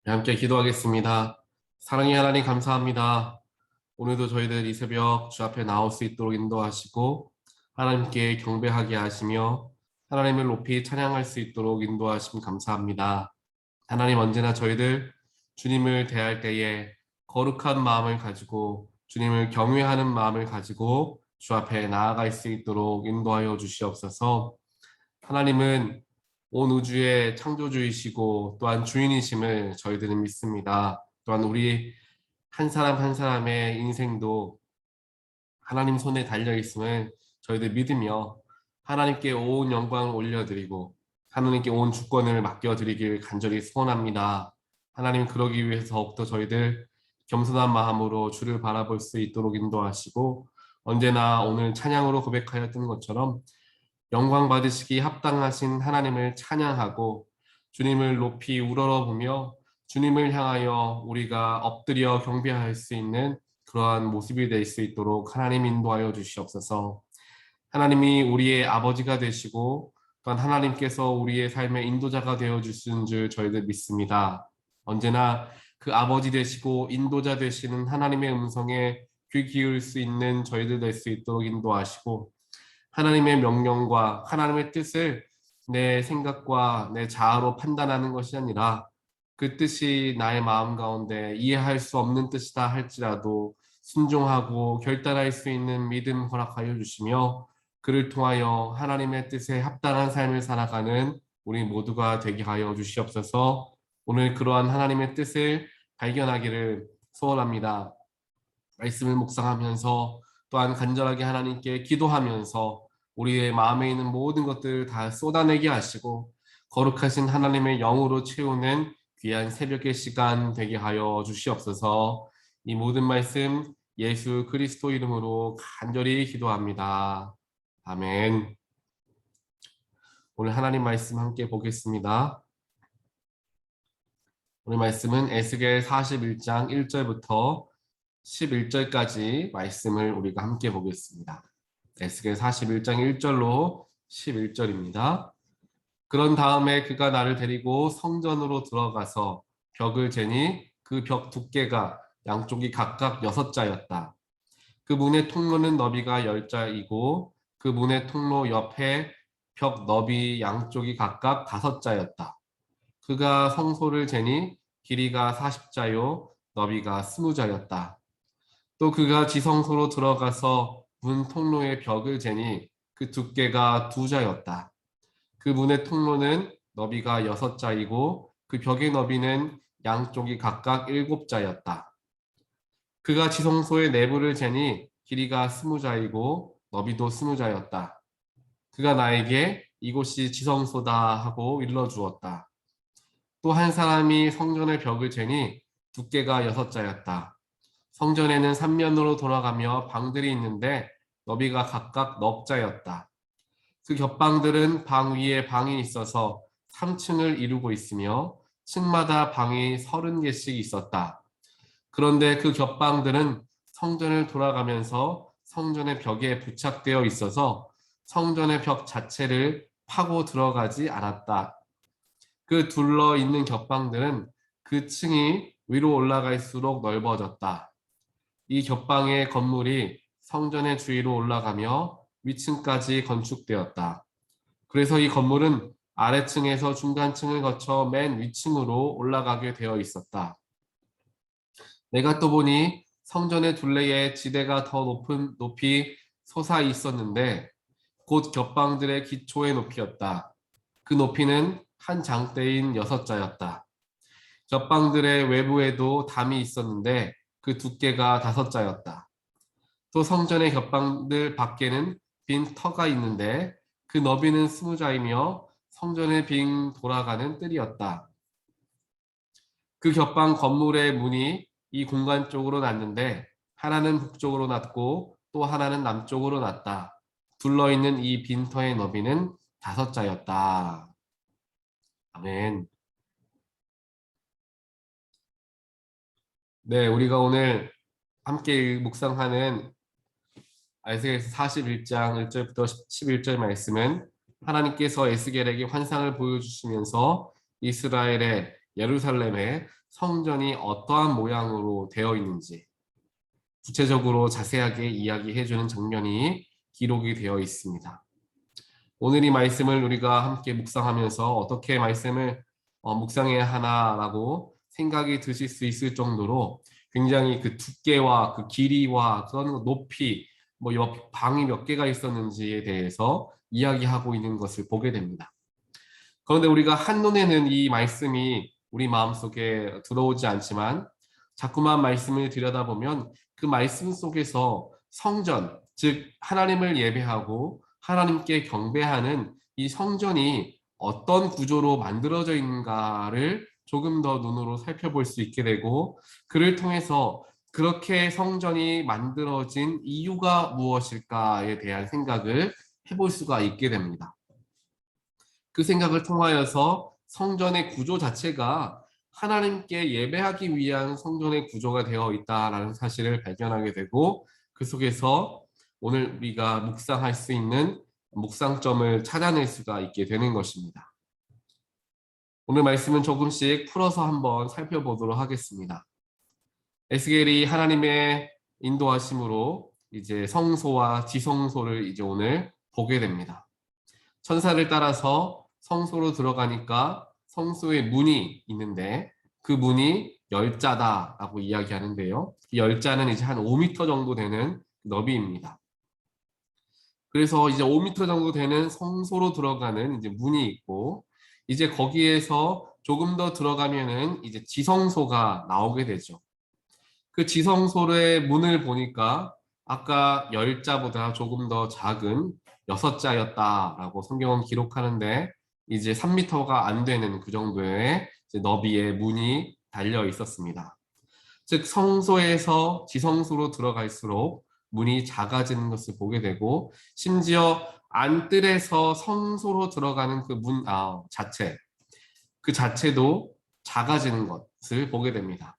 함께 기도하겠습니다. 사랑의 하나님 감사합니다. 오늘도 저희들 이 새벽 주 앞에 나올 수 있도록 인도하시고 하나님께 경배하게 하시며 하나님을 높이 찬양할 수 있도록 인도하심 감사합니다. 하나님 언제나 저희들 주님을 대할 때에 거룩한 마음을 가지고 주님을 경외하는 마음을 가지고 주 앞에 나아갈 수 있도록 인도하여 주시옵소서. 하나님은 온 우주의 창조주이시고 또한 주인이심을 저희들은 믿습니다. 또한 우리 한 사람 한 사람의 인생도 하나님 손에 달려 있음을 저희들 믿으며 하나님께 온 영광을 올려드리고 하나님께 온 주권을 맡겨드리길 간절히 소원합니다. 하나님 그러기 위해서 더욱더 저희들 겸손한 마음으로 주를 바라볼 수 있도록 인도하시고 언제나 오늘 찬양으로 고백하였던 것처럼 영광 받으시기 합당하신 하나님을 찬양하고 주님을 높이 우러러보며 주님을 향하여 우리가 엎드려 경배할 수 있는 그러한 모습이 될 수 있도록 하나님 인도하여 주시옵소서. 하나님이 우리의 아버지가 되시고 또한 하나님께서 우리의 삶의 인도자가 되어 주시는 줄 저희들 믿습니다. 언제나 그 아버지 되시고 인도자 되시는 하나님의 음성에 귀 기울 수 있는 저희들 될 수 있도록 인도하시고 하나님의 명령과 하나님의 뜻을 내 생각과 내 자아로 판단하는 것이 아니라 그 뜻이 나의 마음 가운데 이해할 수 없는 뜻이다 할지라도 순종하고 결단할 수 있는 믿음 허락하여 주시며 그를 통하여 하나님의 뜻에 합당한 삶을 살아가는 우리 모두가 되게 하여 주시옵소서. 오늘 그러한 하나님의 뜻을 발견하기를 소원합니다. 말씀을 묵상하면서 또한 간절하게 하나님께 기도하면서 우리의 마음에 있는 모든 것들을 다 쏟아내게 하시고 거룩하신 하나님의 영으로 채우는 귀한 새벽의 시간 되게 하여 주시옵소서. 이 모든 말씀 예수 그리스도 이름으로 간절히 기도합니다. 아멘. 오늘 하나님 말씀 함께 보겠습니다. 오늘 말씀은 에스겔 41장 1절부터 11절까지 말씀을 우리가 함께 보겠습니다. 에스겔 41장 1절로 11절입니다. 그런 다음에 그가 나를 데리고 성전으로 들어가서 벽을 재니 그 벽 두께가 양쪽이 각각 6자였다. 그 문의 통로는 너비가 10자이고 그 문의 통로 옆에 벽 너비 양쪽이 각각 5자였다. 그가 성소를 재니 길이가 40자요 너비가 20자였다. 또 그가 지성소로 들어가서 문 통로의 벽을 재니 그 두께가 2자였다. 그 문의 통로는 너비가 6자이고 그 벽의 너비는 양쪽이 각각 7자였다. 그가 지성소의 내부를 재니 길이가 20자이고 너비도 20자였다. 그가 나에게 이곳이 지성소다 하고 일러주었다. 또 한 사람이 성전의 벽을 재니 두께가 6자였다. 성전에는 3면으로 돌아가며 방들이 있는데 너비가 각각 넉 자였다. 그 겹방들은 방 위에 방이 있어서 3층을 이루고 있으며 층마다 방이 30개씩 있었다. 그런데 그 겹방들은 성전을 돌아가면서 성전의 벽에 부착되어 있어서 성전의 벽 자체를 파고 들어가지 않았다. 그 둘러 있는 겹방들은 그 층이 위로 올라갈수록 넓어졌다. 이 겹방의 건물이 성전의 주위로 올라가며 위층까지 건축되었다. 그래서 이 건물은 아래층에서 중간층을 거쳐 맨 위층으로 올라가게 되어 있었다. 내가 또 보니 성전의 둘레에 지대가 더 높이 솟아 있었는데 곧 겹방들의 기초의 높이였다. 그 높이는 한 장대인 6자였다. 겹방들의 외부에도 담이 있었는데 그 두께가 5자였다. 또 성전의 겹방들 밖에는 빈 터가 있는데 그 너비는 20자이며 성전에 빙 돌아가는 뜰이었다. 그 겹방 건물의 문이 이 공간 쪽으로 났는데 하나는 북쪽으로 났고 또 하나는 남쪽으로 났다. 둘러있는 이 빈터의 너비는 5자였다. 아멘. 네, 우리가 오늘 함께 묵상하는 에스겔서 41장 1절부터 11절 말씀은 하나님께서 에스겔에게 환상을 보여주시면서 이스라엘의 예루살렘의 성전이 어떠한 모양으로 되어 있는지 구체적으로 자세하게 이야기해주는 장면이 기록이 되어 있습니다. 오늘 이 말씀을 우리가 함께 묵상하면서 어떻게 말씀을 묵상해야 하나라고 생각이 드실 수 있을 정도로 굉장히 그 두께와 그 길이와 그런 높이, 뭐 방이 몇 개가 있었는지에 대해서 이야기하고 있는 것을 보게 됩니다. 그런데 우리가 한눈에는 이 말씀이 우리 마음속에 들어오지 않지만 자꾸만 말씀을 들여다보면 그 말씀 속에서 성전, 즉 하나님을 예배하고 하나님께 경배하는 이 성전이 어떤 구조로 만들어져 있는가를 조금 더 눈으로 살펴볼 수 있게 되고, 그를 통해서 그렇게 성전이 만들어진 이유가 무엇일까에 대한 생각을 해볼 수가 있게 됩니다. 그 생각을 통하여서 성전의 구조 자체가 하나님께 예배하기 위한 성전의 구조가 되어 있다라는 사실을 발견하게 되고, 그 속에서 오늘 우리가 묵상할 수 있는 묵상점을 찾아낼 수가 있게 되는 것입니다. 오늘 말씀은 조금씩 풀어서 한번 살펴보도록 하겠습니다. 에스겔이 하나님의 인도하심으로 이제 성소와 지성소를 이제 오늘 보게 됩니다. 천사를 따라서 성소로 들어가니까 성소에 문이 있는데 그 문이 열자다라고 이야기하는데요. 이 열자는 이제 한 5m 정도 되는 너비입니다. 그래서 이제 5m 정도 되는 성소로 들어가는 이제 문이 있고, 이제 거기에서 조금 더 들어가면은 이제 지성소가 나오게 되죠. 그 지성소의 문을 보니까 아까 10자보다 조금 더 작은 6자였다라고 성경은 기록하는데, 이제 3m가 안 되는 그 정도의 너비의 문이 달려 있었습니다. 즉 성소에서 지성소로 들어갈수록 문이 작아지는 것을 보게 되고, 심지어 안뜰에서 성소로 들어가는 그 문 자체, 그 자체도 작아지는 것을 보게 됩니다.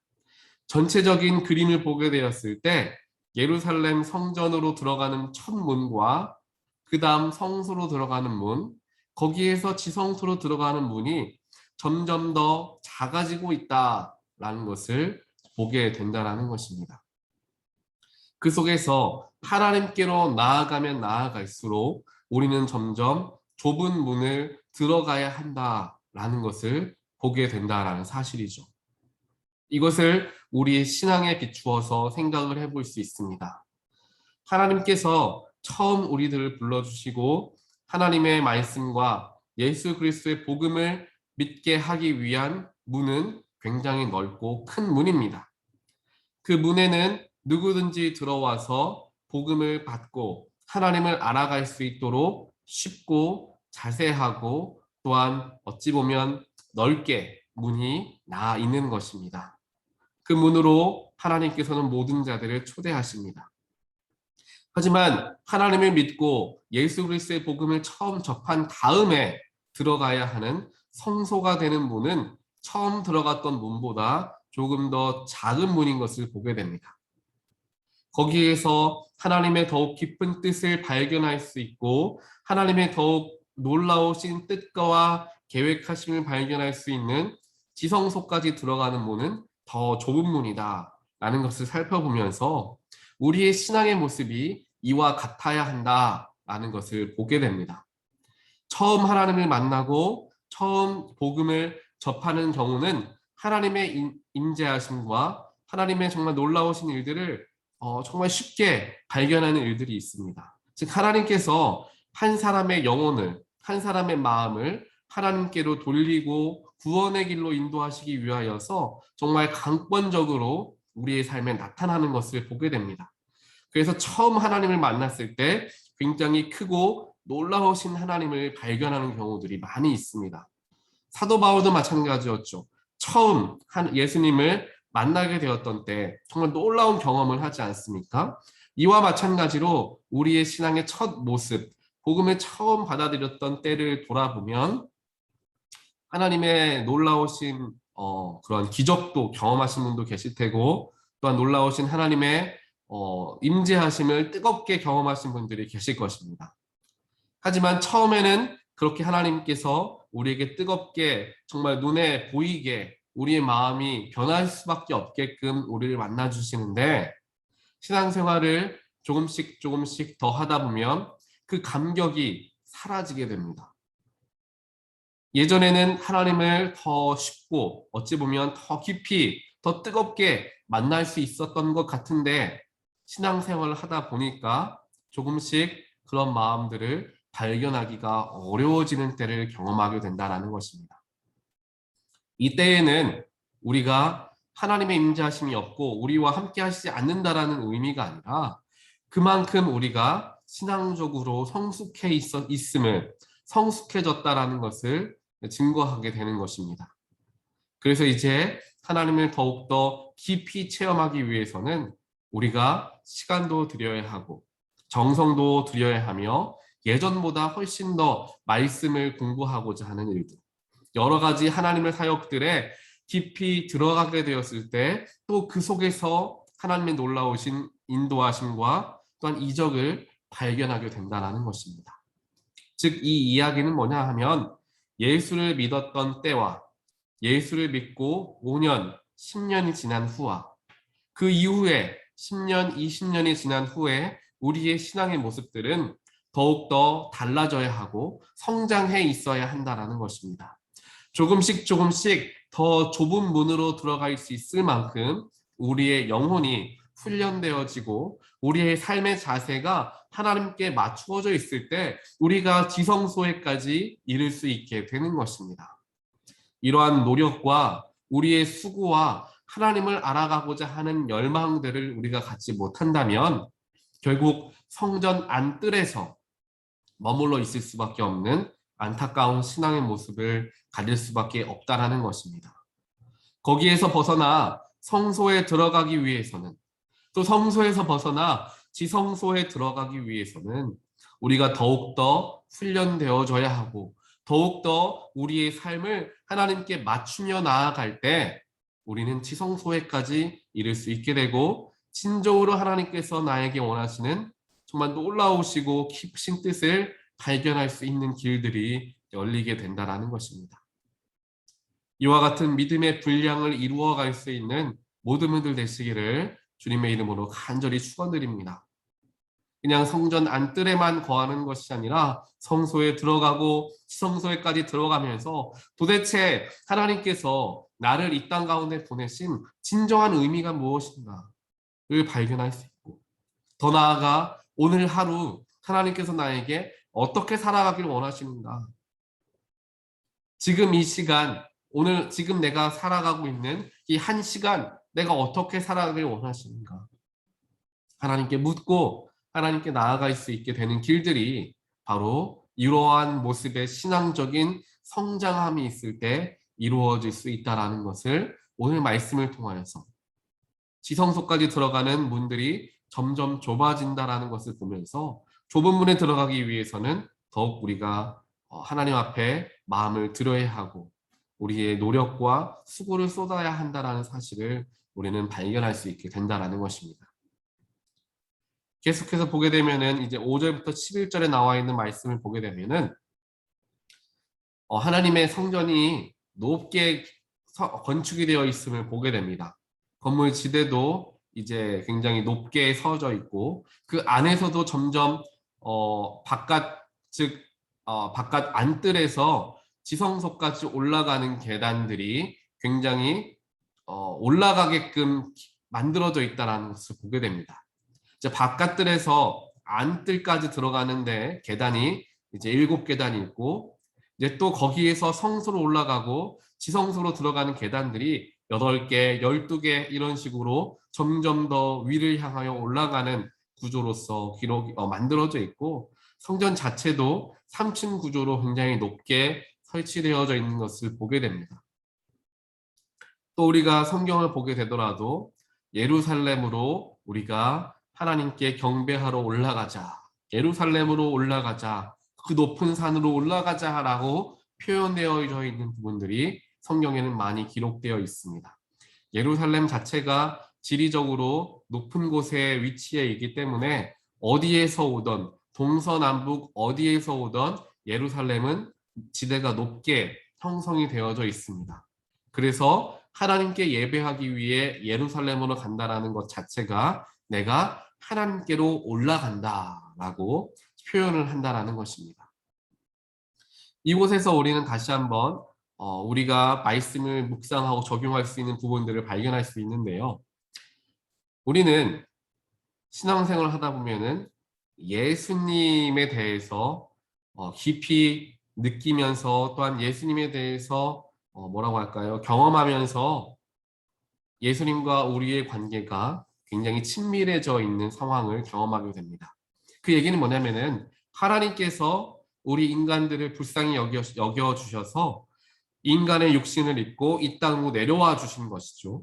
전체적인 그림을 보게 되었을 때 예루살렘 성전으로 들어가는 첫 문과 그 다음 성소로 들어가는 문, 거기에서 지성소로 들어가는 문이 점점 더 작아지고 있다라는 것을 보게 된다는 것입니다. 그 속에서 하나님께로 나아가면 나아갈수록 우리는 점점 좁은 문을 들어가야 한다라는 것을 보게 된다라는 사실이죠. 이것을 우리의 신앙에 비추어서 생각을 해볼 수 있습니다. 하나님께서 처음 우리들을 불러주시고 하나님의 말씀과 예수 그리스도의 복음을 믿게 하기 위한 문은 굉장히 넓고 큰 문입니다. 그 문에는 누구든지 들어와서 복음을 받고 하나님을 알아갈 수 있도록 쉽고 자세하고 또한 어찌 보면 넓게 문이 나아 있는 것입니다. 그 문으로 하나님께서는 모든 자들을 초대하십니다. 하지만 하나님을 믿고 예수 그리스도의 복음을 처음 접한 다음에 들어가야 하는 성소가 되는 문은 처음 들어갔던 문보다 조금 더 작은 문인 것을 보게 됩니다. 거기에서 하나님의 더욱 깊은 뜻을 발견할 수 있고 하나님의 더욱 놀라우신 뜻과 계획하심을 발견할 수 있는 지성소까지 들어가는 문은 더 좁은 문이다 라는 것을 살펴보면서 우리의 신앙의 모습이 이와 같아야 한다라는 것을 보게 됩니다. 처음 하나님을 만나고 처음 복음을 접하는 경우는 하나님의 임재하심과 하나님의 정말 놀라우신 일들을 정말 쉽게 발견하는 일들이 있습니다. 즉 하나님께서 한 사람의 영혼을, 한 사람의 마음을 하나님께로 돌리고 구원의 길로 인도하시기 위하여서 정말 강권적으로 우리의 삶에 나타나는 것을 보게 됩니다. 그래서 처음 하나님을 만났을 때 굉장히 크고 놀라우신 하나님을 발견하는 경우들이 많이 있습니다. 사도 바울도 마찬가지였죠. 처음 예수님을 만나게 되었던 때 정말 놀라운 경험을 하지 않습니까? 이와 마찬가지로 우리의 신앙의 첫 모습, 복음을 처음 받아들였던 때를 돌아보면 하나님의 놀라우신 그런 기적도 경험하신 분도 계실 테고, 또한 놀라우신 하나님의 임재하심을 뜨겁게 경험하신 분들이 계실 것입니다. 하지만 처음에는 그렇게 하나님께서 우리에게 뜨겁게 정말 눈에 보이게 우리의 마음이 변할 수밖에 없게끔 우리를 만나 주시는데 신앙생활을 조금씩 조금씩 더 하다 보면 그 감격이 사라지게 됩니다. 예전에는 하나님을 더 쉽고 어찌 보면 더 깊이 더 뜨겁게 만날 수 있었던 것 같은데 신앙생활을 하다 보니까 조금씩 그런 마음들을 발견하기가 어려워지는 때를 경험하게 된다는 것입니다. 이때에는 우리가 하나님의 임재하심이 없고 우리와 함께 하시지 않는다라는 의미가 아니라 그만큼 우리가 신앙적으로 있음을 성숙해졌다라는 것을 증거하게 되는 것입니다. 그래서 이제 하나님을 더욱더 깊이 체험하기 위해서는 우리가 시간도 들여야 하고 정성도 들여야 하며 예전보다 훨씬 더 말씀을 공부하고자 하는 일들, 여러 가지 하나님의 사역들에 깊이 들어가게 되었을 때 또 그 속에서 하나님의 놀라우신 인도하심과 또한 이적을 발견하게 된다는 것입니다. 즉 이 이야기는 뭐냐 하면 예수를 믿었던 때와 예수를 믿고 5년, 10년이 지난 후와 그 이후에 10년, 20년이 지난 후에 우리의 신앙의 모습들은 더욱더 달라져야 하고 성장해 있어야 한다는 것입니다. 조금씩 조금씩 더 좁은 문으로 들어갈 수 있을 만큼 우리의 영혼이 훈련되어지고 우리의 삶의 자세가 하나님께 맞추어져 있을 때 우리가 지성소에까지 이를 수 있게 되는 것입니다. 이러한 노력과 우리의 수고와 하나님을 알아가고자 하는 열망들을 우리가 갖지 못한다면 결국 성전 안뜰에서 머물러 있을 수밖에 없는 안타까운 신앙의 모습을 가질 수밖에 없다라는 것입니다. 거기에서 벗어나 성소에 들어가기 위해서는 또 성소에서 벗어나 지성소에 들어가기 위해서는 우리가 더욱더 훈련되어져야 하고 더욱더 우리의 삶을 하나님께 맞추며 나아갈 때 우리는 지성소에까지 이를 수 있게 되고 진정으로 하나님께서 나에게 원하시는 정말 놀라우시고 깊으신 뜻을 발견할 수 있는 길들이 열리게 된다는 것입니다. 이와 같은 믿음의 분량을 이루어갈 수 있는 모든 분들 되시기를 주님의 이름으로 간절히 축원드립니다. 그냥 성전 안뜰에만 거하는 것이 아니라 성소에 들어가고 지성소에까지 들어가면서 도대체 하나님께서 나를 이 땅 가운데 보내신 진정한 의미가 무엇인가를 발견할 수 있고 더 나아가 오늘 하루 하나님께서 나에게 어떻게 살아가기를 원하시는가, 지금 이 시간 오늘 지금 내가 살아가고 있는 이 한 시간 내가 어떻게 살아가길 원하시는가 하나님께 묻고 하나님께 나아갈 수 있게 되는 길들이 바로 이러한 모습의 신앙적인 성장함이 있을 때 이루어질 수 있다는 것을 오늘 말씀을 통하여서 지성소까지 들어가는 문들이 점점 좁아진다는 것을 보면서 좁은 문에 들어가기 위해서는 더욱 우리가 하나님 앞에 마음을 들여야 하고 우리의 노력과 수고를 쏟아야 한다는 사실을 우리는 발견할 수 있게 된다는 것입니다. 계속해서 보게 되면은 이제 5절부터 11절에 나와 있는 말씀을 보게 되면은 하나님의 성전이 높게 건축이 되어 있음을 보게 됩니다. 건물 지대도 이제 굉장히 높게 서져 있고 그 안에서도 점점 바깥 안뜰에서 지성소까지 올라가는 계단들이 굉장히 올라가게끔 만들어져 있다는 것을 보게 됩니다. 이제 바깥뜰에서 안뜰까지 들어가는데 계단이 이제 7계단이 있고 이제 또 거기에서 성소로 올라가고 지성소로 들어가는 계단들이 8개, 12개 이런 식으로 점점 더 위를 향하여 올라가는 구조로서 만들어져 있고 성전 자체도 3층 구조로 굉장히 높게 설치되어져 있는 것을 보게 됩니다. 또 우리가 성경을 보게 되더라도 예루살렘으로 우리가 하나님께 경배하러 올라가자, 예루살렘으로 올라가자, 그 높은 산으로 올라가자라고 표현되어 있는 부분들이 성경에는 많이 기록되어 있습니다. 예루살렘 자체가 지리적으로 높은 곳에 위치해 있기 때문에 어디에서 오던 동서남북 어디에서 오던 예루살렘은 지대가 높게 형성이 되어져 있습니다. 그래서 하나님께 예배하기 위해 예루살렘으로 간다라는 것 자체가 내가 하나님께로 올라간다라고 표현을 한다라는 것입니다. 이곳에서 우리는 다시 한번 우리가 말씀을 묵상하고 적용할 수 있는 부분들을 발견할 수 있는데요. 우리는 신앙생활을 하다 보면은 예수님에 대해서 깊이 느끼면서 또한 예수님에 대해서 뭐라고 할까요? 경험하면서 예수님과 우리의 관계가 굉장히 친밀해져 있는 상황을 경험하게 됩니다. 그 얘기는 뭐냐면은 하나님께서 우리 인간들을 불쌍히 여겨주셔서 인간의 육신을 입고 이 땅으로 내려와 주신 것이죠.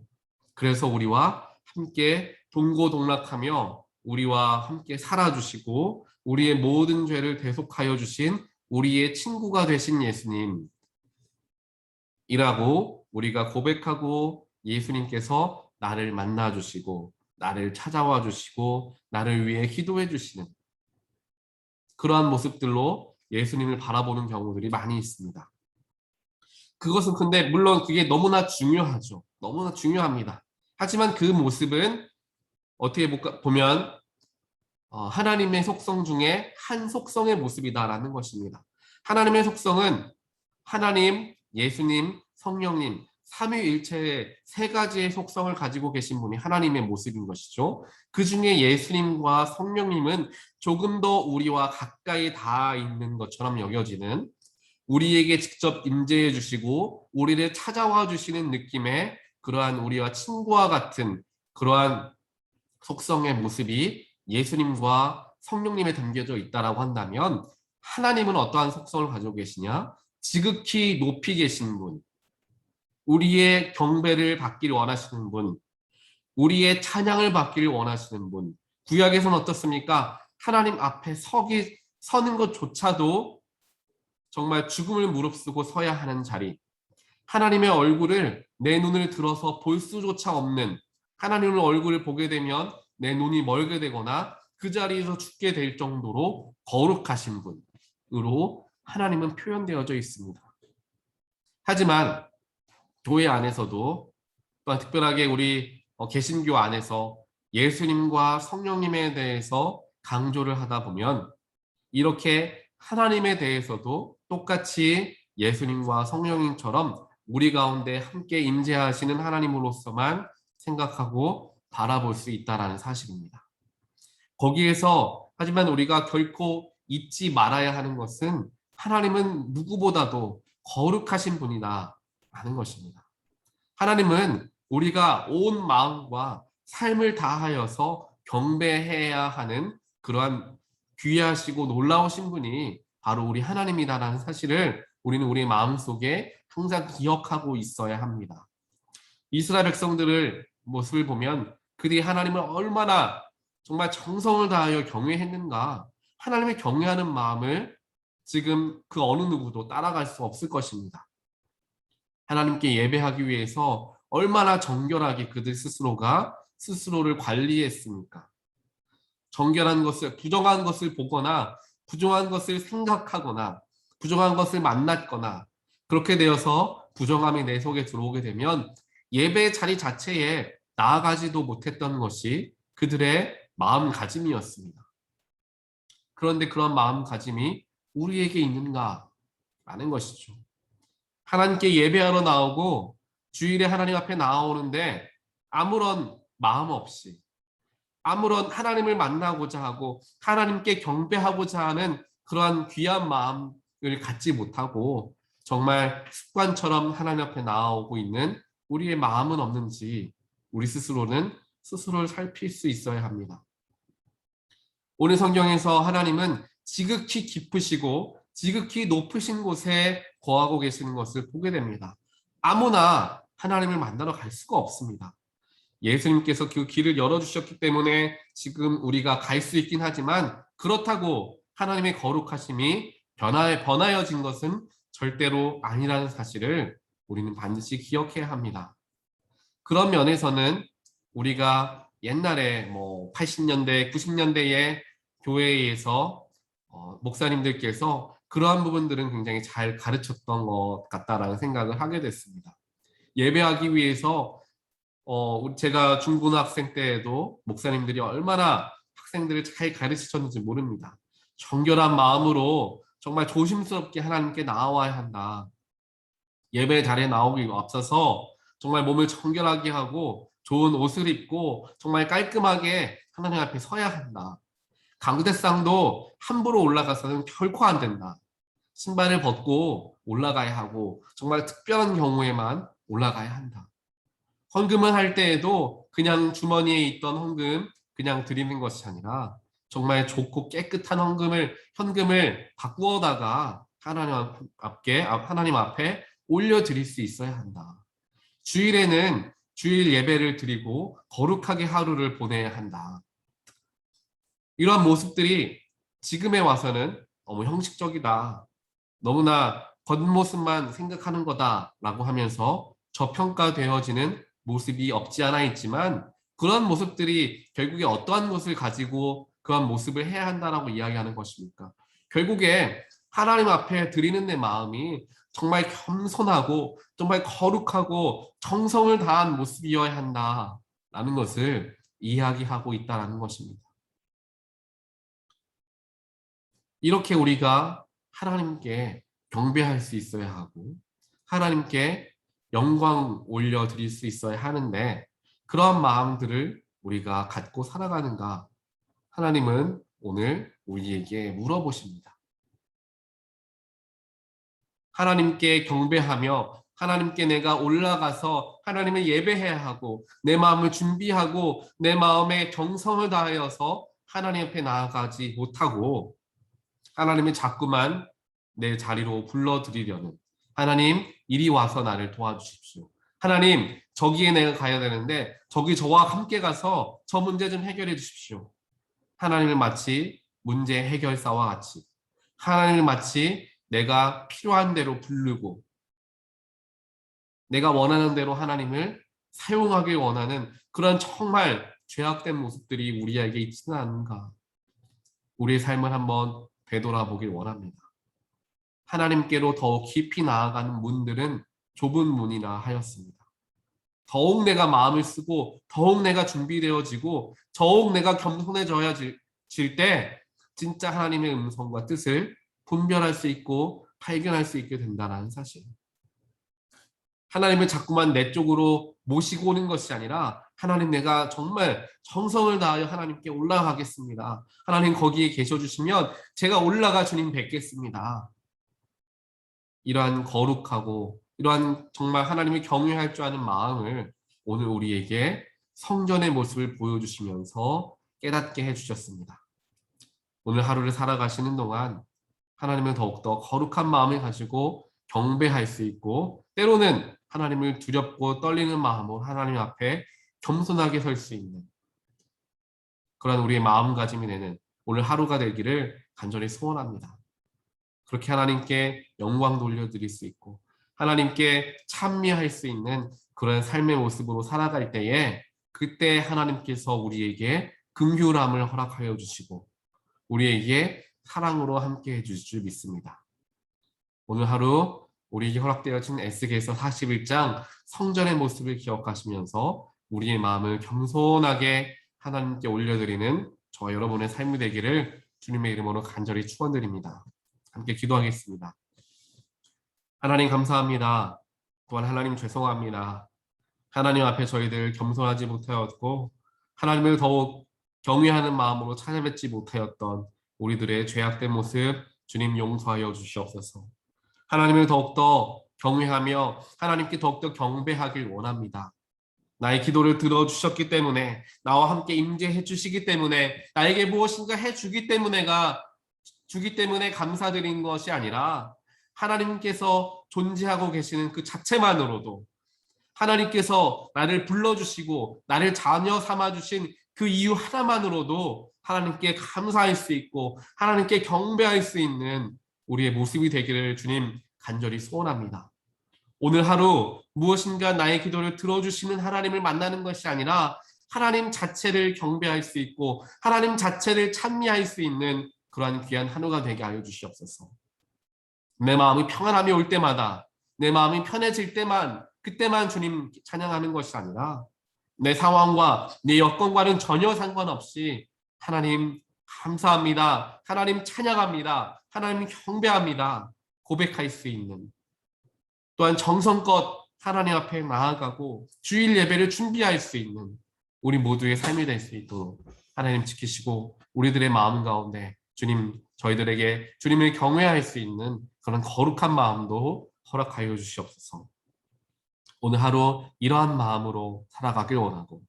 그래서 우리와 함께 동고동락하며 우리와 함께 살아주시고 우리의 모든 죄를 대속하여 주신 우리의 친구가 되신 예수님이라고 우리가 고백하고 예수님께서 나를 만나 주시고 나를 찾아와 주시고 나를 위해 기도해 주시는 그러한 모습들로 예수님을 바라보는 경우들이 많이 있습니다. 그것은 근데 물론 그게 너무나 중요하죠. 너무나 중요합니다. 하지만 그 모습은 어떻게 보면 하나님의 속성 중에 한 속성의 모습이다라는 것입니다. 하나님의 속성은 하나님, 예수님, 성령님, 삼위일체의 세 가지의 속성을 가지고 계신 분이 하나님의 모습인 것이죠. 그 중에 예수님과 성령님은 조금 더 우리와 가까이 닿아 있는 것처럼 여겨지는 우리에게 직접 임재해 주시고 우리를 찾아와 주시는 느낌의 그러한 우리와 친구와 같은 그러한 속성의 모습이 예수님과 성령님에 담겨져 있다라고 한다면 하나님은 어떠한 속성을 가지고 계시냐? 지극히 높이 계신 분, 우리의 경배를 받기를 원하시는 분, 우리의 찬양을 받기를 원하시는 분. 구약에서는 어떻습니까? 하나님 앞에 서는 것조차도 정말 죽음을 무릅쓰고 서야 하는 자리. 하나님의 얼굴을 내 눈을 들어서 볼 수조차 없는 하나님의 얼굴을 보게 되면 내 눈이 멀게 되거나 그 자리에서 죽게 될 정도로 거룩하신 분으로 하나님은 표현되어져 있습니다. 하지만 교회 안에서도 또한 특별하게 우리 개신교 안에서 예수님과 성령님에 대해서 강조를 하다 보면 이렇게 하나님에 대해서도 똑같이 예수님과 성령님처럼 우리 가운데 함께 임재하시는 하나님으로서만 생각하고 바라볼 수 있다는 사실입니다. 거기에서 하지만 우리가 결코 잊지 말아야 하는 것은 하나님은 누구보다도 거룩하신 분이다 라는 것입니다. 하나님은 우리가 온 마음과 삶을 다하여서 경배해야 하는 그러한 귀하시고 놀라우신 분이 바로 우리 하나님이다라는 사실을 우리는 우리 마음속에 항상 기억하고 있어야 합니다. 이스라엘 백성들을 모습을 보면 그들이 하나님을 얼마나 정말 정성을 다하여 경외했는가. 하나님을 경외하는 마음을 지금 그 어느 누구도 따라갈 수 없을 것입니다. 하나님께 예배하기 위해서 얼마나 정결하게 그들 스스로가 스스로를 관리했습니까? 정결한 것을, 부정한 것을 보거나 부정한 것을 생각하거나 부정한 것을 만났거나 그렇게 되어서 부정함이 내 속에 들어오게 되면 예배 자리 자체에 나아가지도 못했던 것이 그들의 마음가짐이었습니다. 그런데 그런 마음가짐이 우리에게 있는가? 라는 것이죠. 하나님께 예배하러 나오고 주일에 하나님 앞에 나오는데 아무런 마음 없이 아무런 하나님을 만나고자 하고 하나님께 경배하고자 하는 그러한 귀한 마음을 갖지 못하고 정말 습관처럼 하나님 앞에 나오고 있는 우리의 마음은 없는지 우리 스스로는 스스로를 살필 수 있어야 합니다. 오늘 성경에서 하나님은 지극히 깊으시고 지극히 높으신 곳에 거하고 계시는 것을 보게 됩니다. 아무나 하나님을 만나러 갈 수가 없습니다. 예수님께서 그 길을 열어주셨기 때문에 지금 우리가 갈 수 있긴 하지만 그렇다고 하나님의 거룩하심이 변하여진 것은 절대로 아니라는 사실을 우리는 반드시 기억해야 합니다. 그런 면에서는 우리가 옛날에 80년대, 90년대에 교회에서 목사님들께서 그러한 부분들은 굉장히 잘 가르쳤던 것 같다라는 생각을 하게 됐습니다. 예배하기 위해서 제가 중고등학생 때에도 목사님들이 얼마나 학생들을 잘 가르치셨는지 모릅니다. 정결한 마음으로 정말 조심스럽게 하나님께 나와야 한다. 예배 자리에 나오기 앞서서 정말 몸을 정결하게 하고 좋은 옷을 입고 정말 깔끔하게 하나님 앞에 서야 한다. 강대상도 함부로 올라가서는 결코 안 된다. 신발을 벗고 올라가야 하고 정말 특별한 경우에만 올라가야 한다. 헌금을 할 때에도 그냥 주머니에 있던 헌금 그냥 드리는 것이 아니라 정말 좋고 깨끗한 현금을 바꾸어다가 하나님 앞에 올려드릴 수 있어야 한다. 주일에는 주일 예배를 드리고 거룩하게 하루를 보내야 한다. 이러한 모습들이 지금에 와서는 너무 형식적이다. 너무나 겉모습만 생각하는 거다라고 하면서 저평가되어지는 모습이 없지 않아 있지만 그런 모습들이 결국에 어떠한 것을 가지고 그런 모습을 해야 한다라고 이야기하는 것입니까? 결국에 하나님 앞에 드리는 내 마음이 정말 겸손하고 정말 거룩하고 정성을 다한 모습이어야 한다라는 것을 이야기하고 있다는 것입니다. 이렇게 우리가 하나님께 경배할 수 있어야 하고 하나님께 영광 올려드릴 수 있어야 하는데 그러한 마음들을 우리가 갖고 살아가는가? 하나님은 오늘 우리에게 물어보십니다. 하나님께 경배하며 하나님께 내가 올라가서 하나님을 예배해야 하고 내 마음을 준비하고 내 마음에 정성을 다하여서 하나님 앞에 나아가지 못하고 하나님이 자꾸만 내 자리로 불러드리려는 하나님 이리 와서 나를 도와주십시오. 하나님 저기에 내가 가야 되는데 저기 저와 함께 가서 저 문제 좀 해결해 주십시오. 하나님을 마치 문제 해결사와 같이 하나님을 마치 내가 필요한 대로 부르고 내가 원하는 대로 하나님을 사용하길 원하는 그런 정말 죄악된 모습들이 우리에게 있지는 않은가. 우리의 삶을 한번 되돌아보길 원합니다. 하나님께로 더욱 깊이 나아가는 문들은 좁은 문이라 하였습니다. 더욱 내가 마음을 쓰고 더욱 내가 준비되어지고 더욱 내가 겸손해져야 질 때 진짜 하나님의 음성과 뜻을 분별할 수 있고 발견할 수 있게 된다는 사실. 하나님을 자꾸만 내 쪽으로 모시고 오는 것이 아니라 하나님 내가 정말 정성을 다하여 하나님께 올라가겠습니다. 하나님 거기에 계셔 주시면 제가 올라가 주님 뵙겠습니다. 이러한 거룩하고 이러한 정말 하나님을 경외할 줄 아는 마음을 오늘 우리에게 성전의 모습을 보여주시면서 깨닫게 해주셨습니다. 오늘 하루를 살아가시는 동안 하나님을 더욱더 거룩한 마음을 가지고 경배할 수 있고 때로는 하나님을 두렵고 떨리는 마음으로 하나님 앞에 겸손하게 설 수 있는 그런 우리의 마음가짐이 되는 오늘 하루가 되기를 간절히 소원합니다. 그렇게 하나님께 영광 돌려드릴 수 있고 하나님께 찬미할 수 있는 그런 삶의 모습으로 살아갈 때에 그때 하나님께서 우리에게 긍휼함을 허락하여 주시고 우리에게 사랑으로 함께 해주실 줄 믿습니다. 오늘 하루 우리에게 허락되어진 에스겔서 41장 성전의 모습을 기억하시면서 우리의 마음을 겸손하게 하나님께 올려드리는 저와 여러분의 삶이 되기를 주님의 이름으로 간절히 축원드립니다. 함께 기도하겠습니다. 하나님 감사합니다. 또한 하나님 죄송합니다. 하나님 앞에 저희들 겸손하지 못하였고 하나님을 더욱 경외하는 마음으로 찾아뵙지 못하였던 우리들의 죄악된 모습 주님 용서하여 주시옵소서. 하나님을 더욱더 경외하며 하나님께 더욱더 경배하길 원합니다. 나의 기도를 들어주셨기 때문에 나와 함께 임재해 주시기 때문에 나에게 무엇인가 해주기 때문에 감사드린 것이 아니라 하나님께서 존재하고 계시는 그 자체만으로도 하나님께서 나를 불러주시고 나를 자녀 삼아주신 그 이유 하나만으로도 하나님께 감사할 수 있고 하나님께 경배할 수 있는 우리의 모습이 되기를 주님 간절히 소원합니다. 오늘 하루 무엇인가 나의 기도를 들어주시는 하나님을 만나는 것이 아니라 하나님 자체를 경배할 수 있고 하나님 자체를 찬미할 수 있는 그러한 귀한 하루가 되게 하여 주시옵소서. 내 마음이 평안함이 올 때마다 내 마음이 편해질 때만 그때만 주님 찬양하는 것이 아니라 내 상황과 내 여건과는 전혀 상관없이 하나님 감사합니다. 하나님 찬양합니다. 하나님 경배합니다. 고백할 수 있는, 또한 정성껏 하나님 앞에 나아가고 주일 예배를 준비할 수 있는 우리 모두의 삶이 될 수 있도록 하나님 지키시고 우리들의 마음 가운데 주님 저희들에게 주님을 경외할 수 있는 그런 거룩한 마음도 허락하여 주시옵소서. 오늘 하루 이러한 마음으로 살아가길 원하고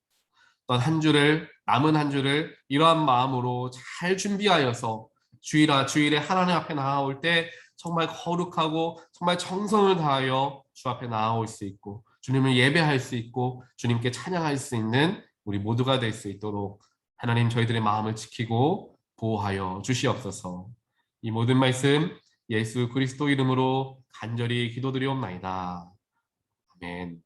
또한 한 주를 남은 한 주를 이러한 마음으로 잘 준비하여서 주일에 하나님 앞에 나아올 때 정말 거룩하고 정말 정성을 다하여 주 앞에 나아올 수 있고 주님을 예배할 수 있고 주님께 찬양할 수 있는 우리 모두가 될 수 있도록 하나님 저희들의 마음을 지키고 보호하여 주시옵소서. 이 모든 말씀 예수 그리스도 이름으로 간절히 기도드리옵나이다. 아멘.